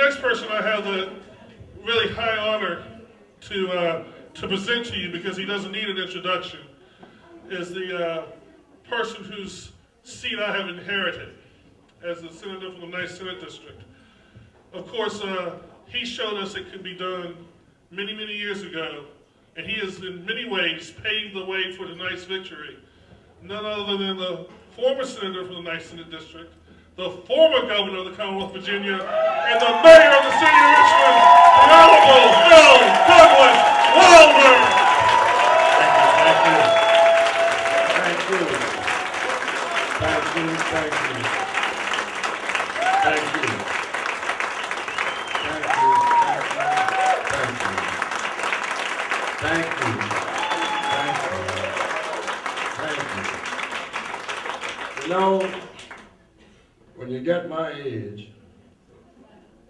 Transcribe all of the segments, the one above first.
next person I have the really high honor to present to you, because he doesn't need an introduction, is the person whose seat I have inherited as the senator from the 9th Senate District. Of course, he showed us it could be done many, many years ago, and he has in many ways paved the way for tonight's victory. None other than the former senator from the 9th Senate District, the former governor of the Commonwealth of Virginia, and the mayor of the city of Richmond, the Honorable Bill Douglas Wilder. Thank you. You know, when you get my age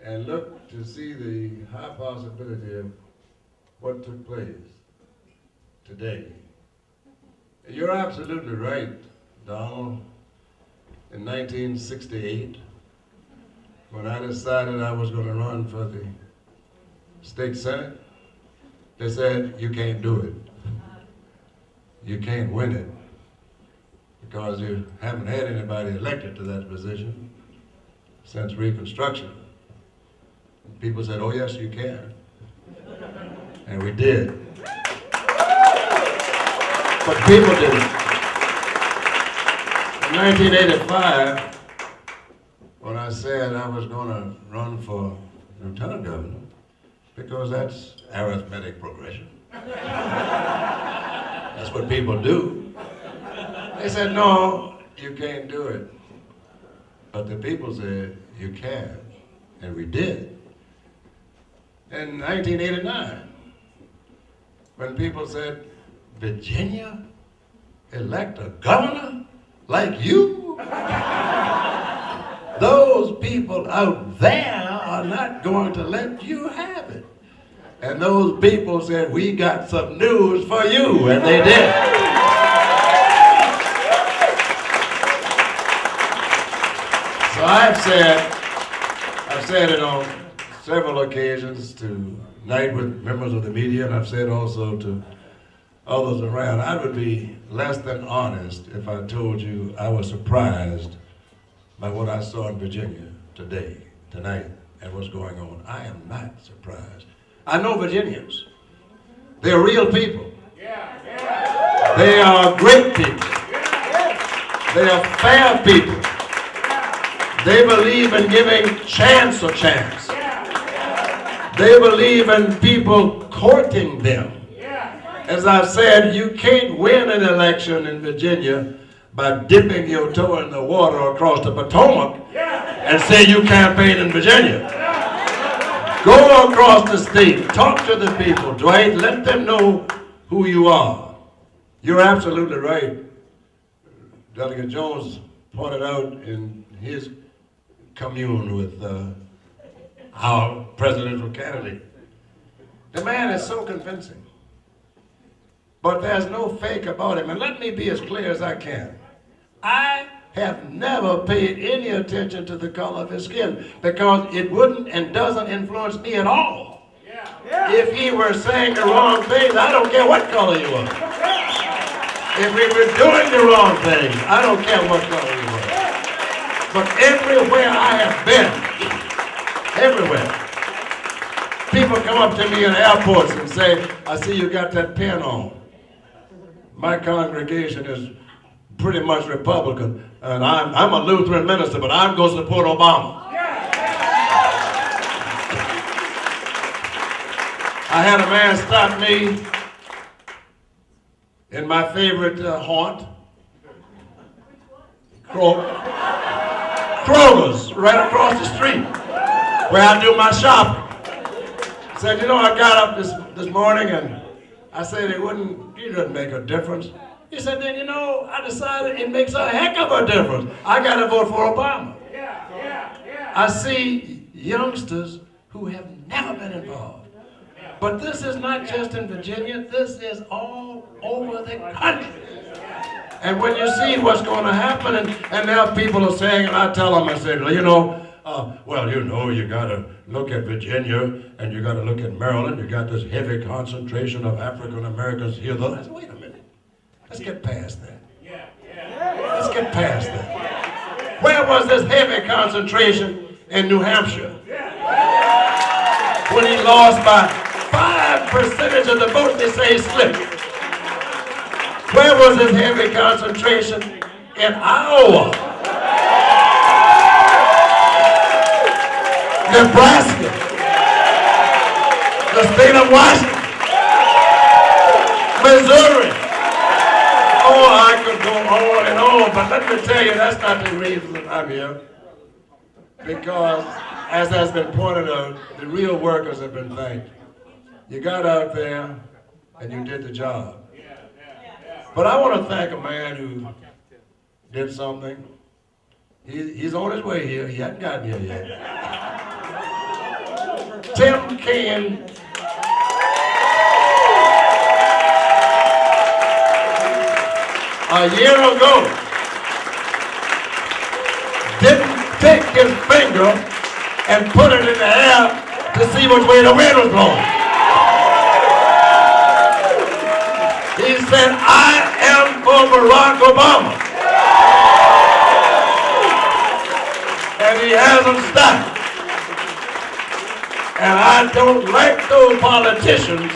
and look to see the high possibility of what took place today, you're absolutely right, Donald. In 1968, when I decided I was going to run for the state senate, they said, you can't do it. You can't win it because you haven't had anybody elected to that position since Reconstruction. People said, oh yes, you can. And we did. But people didn't. In 1985, when I said I was going to run for lieutenant governor, because that's arithmetic progression. That's what people do. They said, no, you can't do it. But the people said, you can. And we did. In 1989, when people said, Virginia, elect a governor like you? Those people out there are not going to let you have it. And those people said, we got some news for you, and they did. So I've said it on several occasions tonight with members of the media, and I've said also to others around, I would be less than honest if I told you I was surprised by what I saw in Virginia today, tonight, and what's going on. I am not surprised. I know Virginians. They're real people. They are great people. They are fair people. They believe in giving chance a chance. They believe in people courting them. As I've said, you can't win an election in Virginia by dipping your toe in the water across the Potomac and say you campaign in Virginia. Go across the state, talk to the people, Dwight, let them know who you are. You're absolutely right. Delegate Jones pointed out in his commune with our presidential candidate. The man is so convincing. But there's no fake about him. And let me be as clear as I can. I have never paid any attention to the color of his skin because it wouldn't and doesn't influence me at all. If he were saying the wrong things, I don't care what color you are. If we were doing the wrong things, I don't care what color you are. But everywhere I have been, everywhere, people come up to me in airports and say, I see you got that pin on. My congregation is pretty much Republican, and I'm a Lutheran minister, but I'm going to support Obama. I had a man stop me in my favorite haunt, Kroger's, right across the street, where I do my shopping. Said, you know, I got up this morning and I said it doesn't make a difference. He said, then, you know, I decided it makes a heck of a difference. I got to vote for Obama. I see youngsters who have never been involved. But this is not just in Virginia. This is all over the country. And when you see what's going to happen, and now people are saying, and I tell them, I say, you know, Well, you know, you got to look at Virginia and you got to look at Maryland. You got this heavy concentration of African Americans here. I said, wait a minute. Let's get past that. Let's get past that. Where was this heavy concentration in New Hampshire? When he lost by 5% of the vote, they say he slipped. Where was this heavy concentration in Iowa? Nebraska, the state of Washington, Missouri. Oh, I could go on and on, but let me tell you, that's not the reason that I'm here. Because, as has been pointed out, the real workers have been thanked. You got out there and you did the job. But I want to thank a man who did something. He's on his way here. He hasn't gotten here yet. Tim Kaine a year ago didn't take his finger and put it in the air to see which way the wind was blowing. He said, I am for Barack Obama. And he hasn't stopped. And I don't like those politicians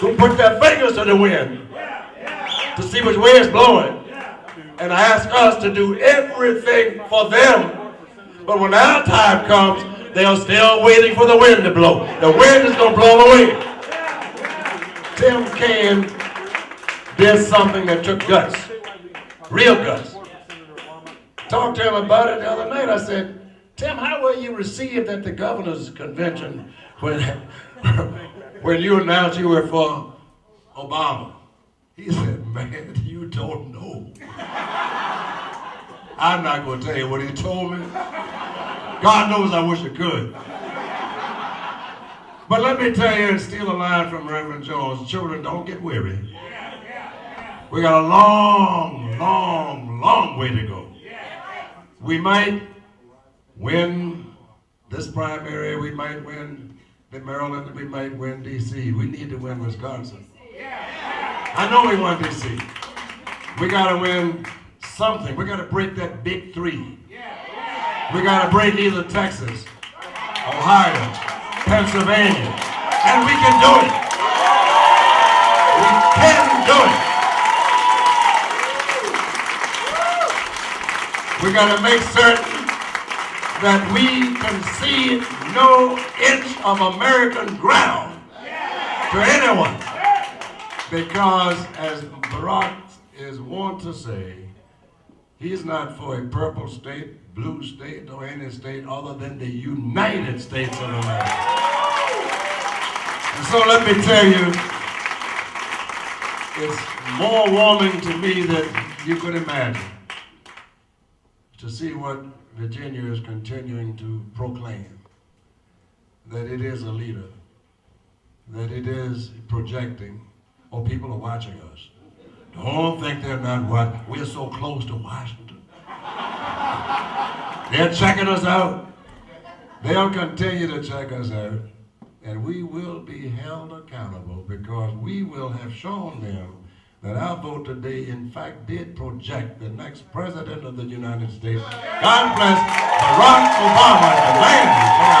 who put their fingers to the wind to see which way it's blowing and ask us to do everything for them. But when our time comes, they're still waiting for the wind to blow. The wind is going to blow away. Tim Kaine did something that took guts, real guts. Talked to him about it the other night. I said, Tim, how were you received at the governor's convention when you announced you were for Obama? He said, man, you don't know. I'm not going to tell you what he told me. God knows I wish I could. But let me tell you and steal a line from Reverend Jones. Children, don't get weary. We got a long, long, long way to go. We might win this primary, we might win the Maryland, we might win D.C. We need to win Wisconsin. I know we won D.C. We got to win something. We got to break that big three. We got to break either Texas, Ohio, Pennsylvania, and we can do it. We can do it. We got to make certain that we concede no inch of American ground to anyone. Because, as Barack is wont to say, he's not for a purple state, blue state, or any state other than the United States of America. And so let me tell you, it's more warming to me than you could imagine to see what Virginia is continuing to proclaim, that it is a leader, that it is projecting. Oh, people are watching us. Don't think they're not watching. We're so close to Washington. They're checking us out. They'll continue to check us out, and we will be held accountable because we will have shown them that our vote today, in fact, did project the next president of the United States. God bless Barack Obama, the land.